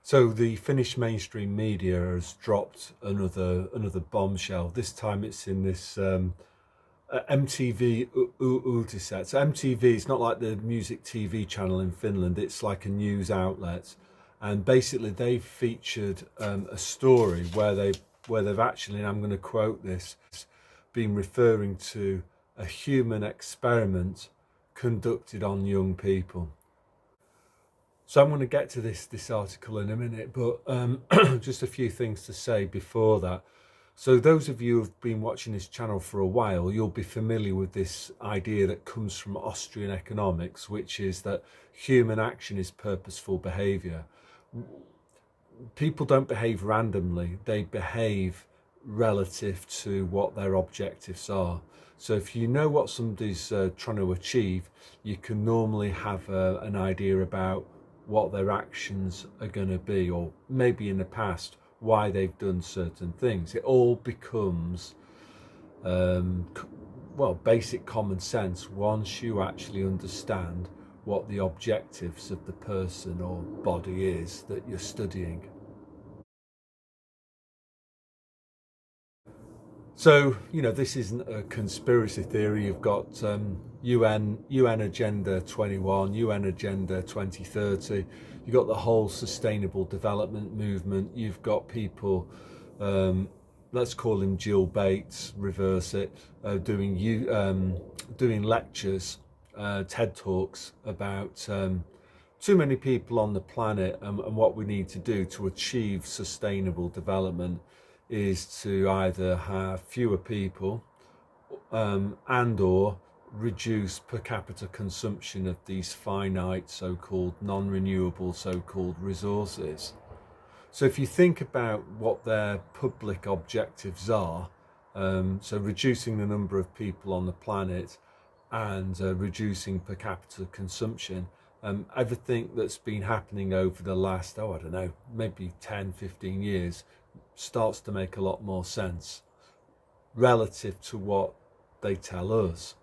So the Finnish mainstream media has dropped another bombshell. This time it's in this MTV Uutiset. So MTV is not like the music TV channel in Finland. It's like a news outlet, and basically they've featured a story where they've actually, and I'm going to quote this, been referring to a human experiment conducted on young people. So I'm going to get to this article in a minute, but just a few things to say before that. So those of you who've been watching this channel for a while, you'll be familiar with this idea that comes from Austrian economics, which is that human action is purposeful behaviour. People don't behave randomly, they behave relative to what their objectives are. So if you know what somebody's trying to achieve, you can normally have an idea about what their actions are going to be, or maybe in the past why they've done certain things. It all becomes basic common sense once you actually understand what the objectives of the person or body is that you're studying. So, this isn't a conspiracy theory. You've got UN Agenda 21, UN Agenda 2030. You've got the whole sustainable development movement. You've got people, let's call him Jill Bates, reverse it, doing lectures, TED Talks about too many people on the planet, and what we need to do to achieve sustainable development is to either have fewer people and or reduce per capita consumption of these finite so-called non-renewable so-called resources. So if you think about what their public objectives are, so reducing the number of people on the planet and reducing per capita consumption, everything that's been happening over the last, I don't know, maybe 10-15 years starts to make a lot more sense relative to what they tell us.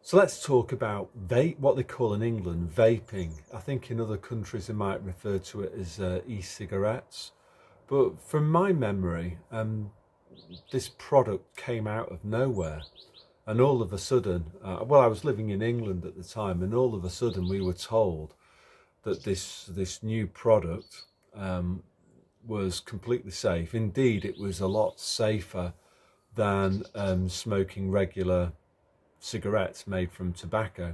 So let's talk about vape, what they call in England vaping. I think in other countries they might refer to it as e-cigarettes. But from my memory, this product came out of nowhere. And all of a sudden, I was living in England at the time, and all of a sudden we were told that this new product was completely safe. Indeed, it was a lot safer than smoking regular cigarettes made from tobacco.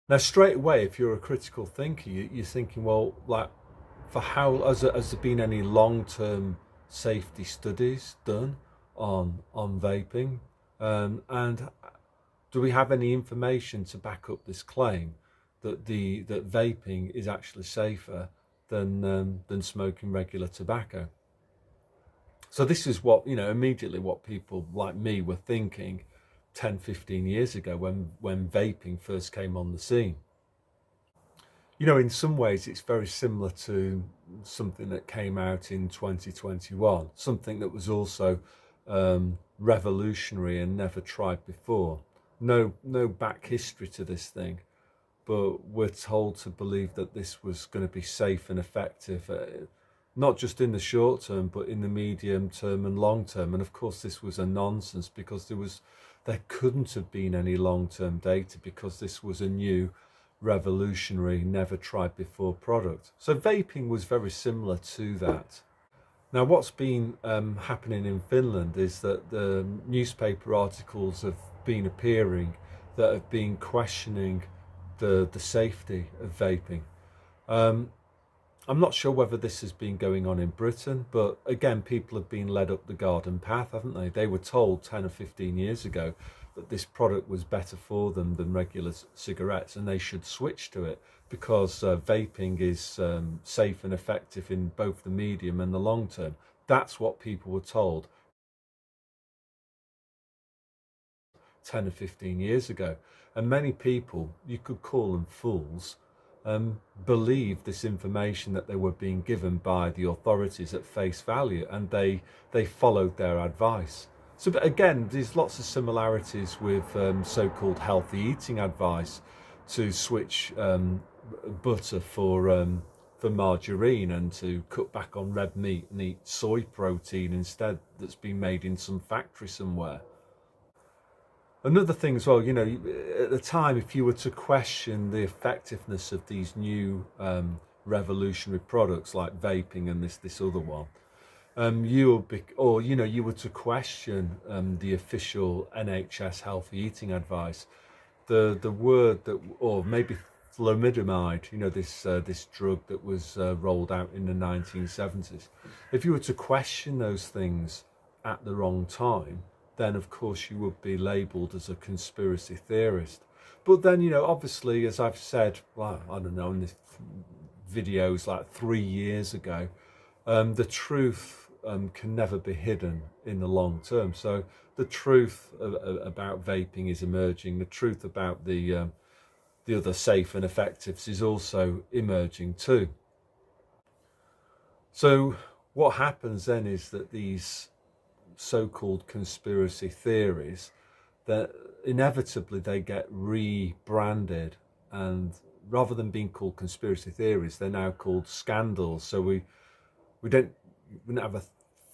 Now, straight away, if you're a critical thinker, you're thinking, well, like, for how has there been any long-term safety studies done on vaping, and do we have any information to back up this claim that that vaping is actually safer than smoking regular tobacco? So this is what, immediately what people like me were thinking 10-15 years ago when vaping first came on the scene. In some ways it's very similar to something that came out in 2021, something that was also revolutionary and never tried before. No back history to this thing, but we're told to believe that this was going to be safe and effective, not just in the short term, but in the medium term and long term. And of course, this was a nonsense, because there couldn't have been any long-term data, because this was a new, revolutionary, never tried before product. So vaping was very similar to that. Now, what's been happening in Finland is that the newspaper articles have been appearing that have been questioning the safety of vaping. I'm not sure whether this has been going on in Britain, but again, people have been led up the garden path, haven't they? They were told 10 or 15 years ago that this product was better for them than regular cigarettes, and they should switch to it, because vaping is safe and effective in both the medium and the long term. That's what people were told 10 or 15 years ago. And many people, you could call them fools, believed this information that they were being given by the authorities at face value, and they followed their advice. So but again, there's lots of similarities with so-called healthy eating advice, to switch butter for margarine, and to cut back on red meat and eat soy protein instead, that's been made in some factory somewhere. Another thing as well, at the time, if you were to question the effectiveness of these new revolutionary products like vaping and this other one, you were to question the official NHS healthy eating advice, the word that, or maybe thalidomide, this drug that was rolled out in the 1970s. If you were to question those things at the wrong time, then of course you would be labelled as a conspiracy theorist. But then, obviously, as I've said, well, I don't know, in the videos like 3 years ago, the truth can never be hidden in the long term. So the truth about vaping is emerging. The truth about the other safe and effectives is also emerging too. So what happens then is that these so-called conspiracy theories, that inevitably they get rebranded, and rather than being called conspiracy theories, they're now called scandals. So we don't have a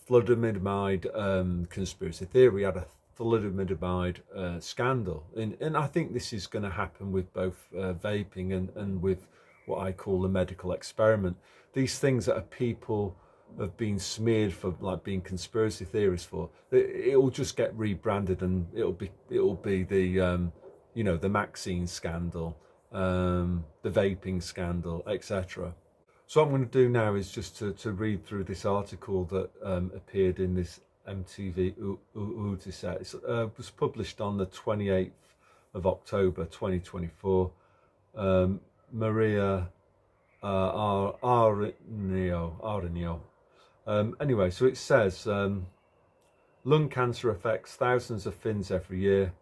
thalidomide conspiracy theory, we had a thalidomide scandal, and I think this is going to happen with both vaping and with what I call the medical experiment. These things that people have been smeared for, like being conspiracy theories for, it will just get rebranded, and it'll be the the Maxine scandal, the vaping scandal, etc. So what I'm going to do now is just to read through this article that appeared in this MTV Uutiset. It was published on the 28th of October 2024. Maria Arnio. Anyway, so it says, lung cancer affects thousands of Finns every year.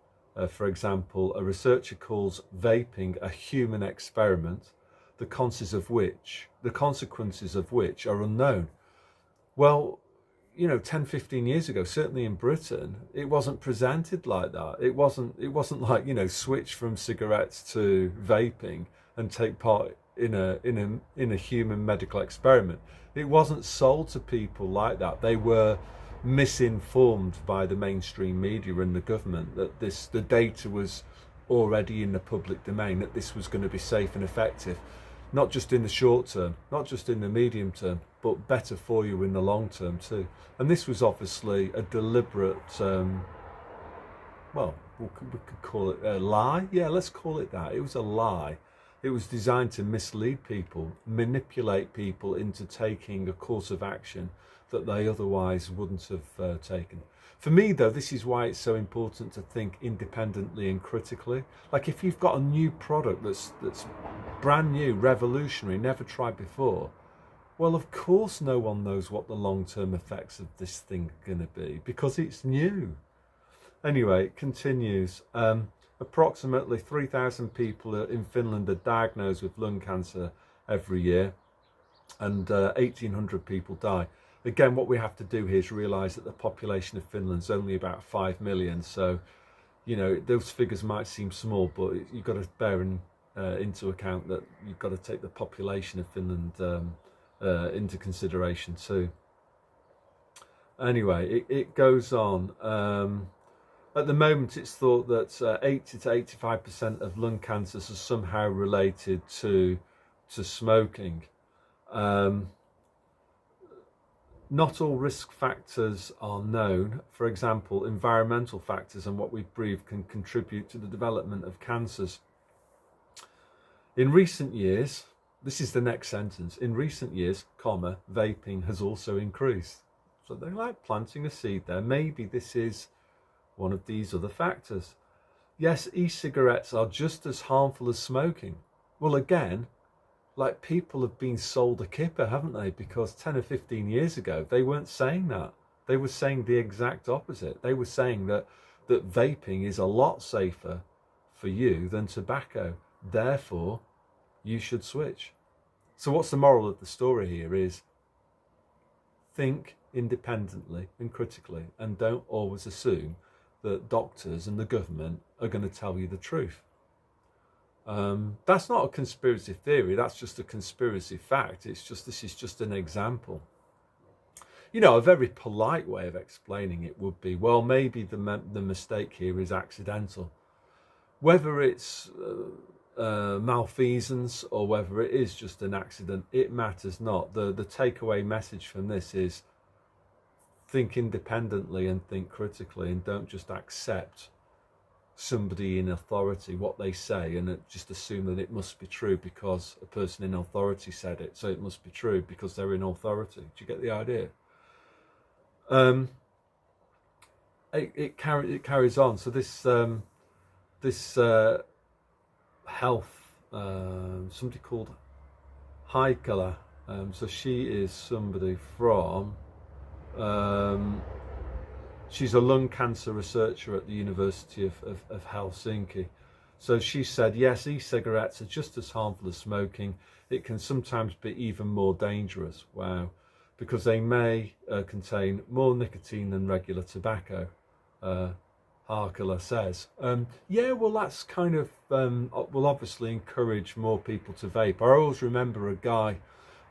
For example, a researcher calls vaping a human experiment, the consequences of which are unknown. Well, 10, 15 years ago, certainly in Britain, it wasn't presented like that. It wasn't like, switch from cigarettes to vaping and take part in a human medical experiment. It wasn't sold to people like that. They were misinformed by the mainstream media and the government that the data was already in the public domain, that this was going to be safe and effective, not just in the short term, not just in the medium term, but better for you in the long term too. And this was obviously a deliberate, well, we could call it a lie. Yeah, let's call it that. It was a lie. It was designed to mislead people, manipulate people into taking a course of action that they otherwise wouldn't have taken. For me, though, this is why it's so important to think independently and critically. Like, if you've got a new product that's brand new, revolutionary, never tried before, well, of course no one knows what the long-term effects of this thing are going to be, because it's new. Anyway, it continues. Approximately 3,000 people in Finland are diagnosed with lung cancer every year, and 1,800 people die. Again, what we have to do here is realise that the population of Finland is only about 5 million. So, those figures might seem small, but you've got to bear into account that you've got to take the population of Finland into consideration too. Anyway, it goes on. At the moment, it's thought that 80 to 85% of lung cancers are somehow related to smoking. Not all risk factors are known. For example, environmental factors and what we breathe can contribute to the development of cancers. In recent years, this is the next sentence, in recent years, vaping has also increased. So they're like planting a seed there. Maybe this is one of these other factors. Yes, e-cigarettes are just as harmful as smoking. Well, again, like, people have been sold a kipper, haven't they? Because 10 or 15 years ago, they weren't saying that. They were saying the exact opposite. They were saying that vaping is a lot safer for you than tobacco. Therefore, you should switch. So what's the moral of the story here is think independently and critically, and don't always assume that doctors and the government are going to tell you the truth. That's not a conspiracy theory, that's just a conspiracy fact. This is just an example. You know, a very polite way of explaining it would be, well, maybe the mistake here is accidental. Whether it's malfeasance or whether it is just an accident, it matters not. The takeaway message from this is think independently and think critically, and don't just accept somebody in authority, what they say, and just assume that it must be true because a person in authority said it, so it must be true because they're in authority. Do you get the idea? It carries on. So this health, somebody called Heikala, so she is somebody from she's a lung cancer researcher at the University of Helsinki. So she said, yes, e-cigarettes are just as harmful as smoking. It can sometimes be even more dangerous. Wow. Because they may contain more nicotine than regular tobacco, Harkala says. Yeah, well, that's kind of, will obviously encourage more people to vape. I always remember a guy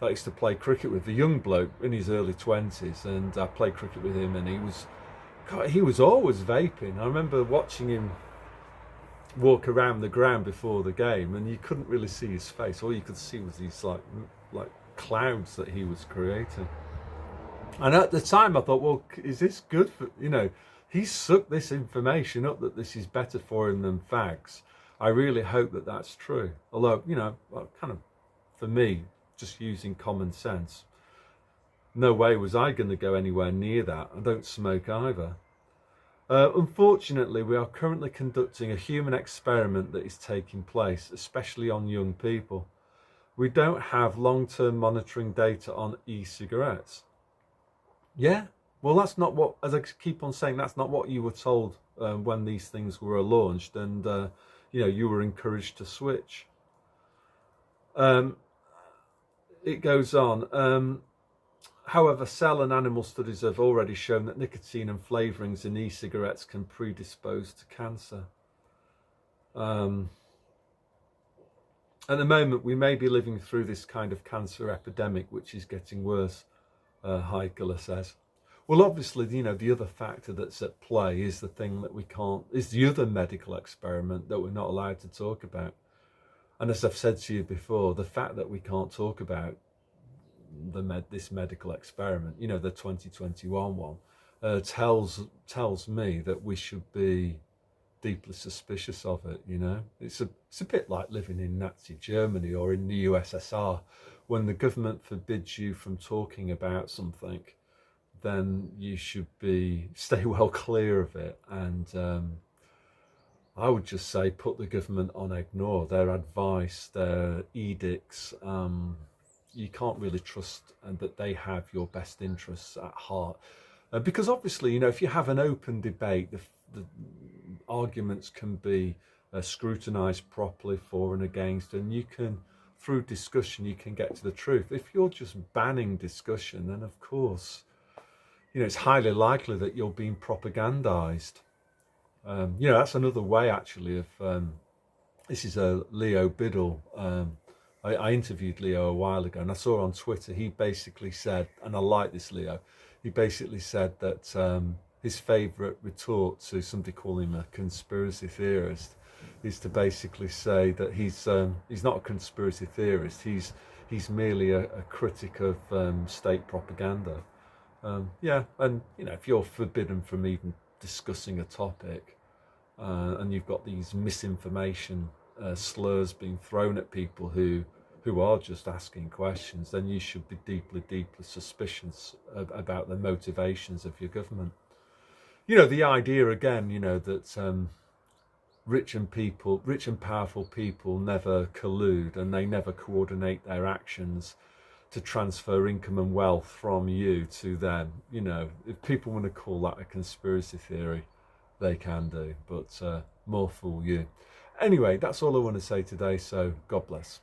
that I used to play cricket with, a young bloke in his early 20s, and I played cricket with him, and he was always vaping. I remember watching him walk around the ground before the game, and you couldn't really see his face. All you could see was these like clouds that he was creating. And at the time I thought, well, is this good for, you know, he's sucked this information up that this is better for him than fags. I really hope that that's true. Although, you know, kind of, for me, just using common sense, no way was I going to go anywhere near that. I don't smoke either. Unfortunately, we are currently conducting a human experiment that is taking place, especially on young people. We don't have long-term monitoring data on e-cigarettes. Yeah, well, that's not what, as I keep on saying, that's not what you were told when these things were launched, and you know, you were encouraged to switch. It goes on. However, cell and animal studies have already shown that nicotine and flavourings in e-cigarettes can predispose to cancer. At the moment, we may be living through this kind of cancer epidemic, which is getting worse, Heikala says. Well, obviously, you know, the other factor that's at play is the thing that we can't, is the other medical experiment that we're not allowed to talk about. And as I've said to you before, the fact that we can't talk about this medical experiment, you know, the 2021 one, tells me that we should be deeply suspicious of it. You know, it's a bit like living in Nazi Germany or in the USSR. When the government forbids you from talking about something, then you should stay well clear of it. And I would just say put the government on ignore, their advice, their edicts. You can't really trust that they have your best interests at heart. Because obviously, you know, if you have an open debate, the arguments can be scrutinised properly for and against, and you can, through discussion, you can get to the truth. If you're just banning discussion, then of course, you know, it's highly likely that you're being propagandized. You know, that's another way actually of, this is a Leo Biddle. I interviewed Leo a while ago, and I saw on Twitter, he basically said, and I like this Leo, he basically said that his favourite retort to somebody calling him a conspiracy theorist is to basically say that he's not a conspiracy theorist, he's merely a critic of state propaganda. Yeah, and you know, if you're forbidden from even discussing a topic, and you've got these misinformation slurs being thrown at people who are just asking questions, then you should be deeply suspicious about the motivations of your government. You know, the idea again, you know, that rich and powerful people never collude and they never coordinate their actions to transfer income and wealth from you to them. You know, if people want to call that a conspiracy theory, they can do, but more fool you. Anyway, that's all I want to say today, so God bless.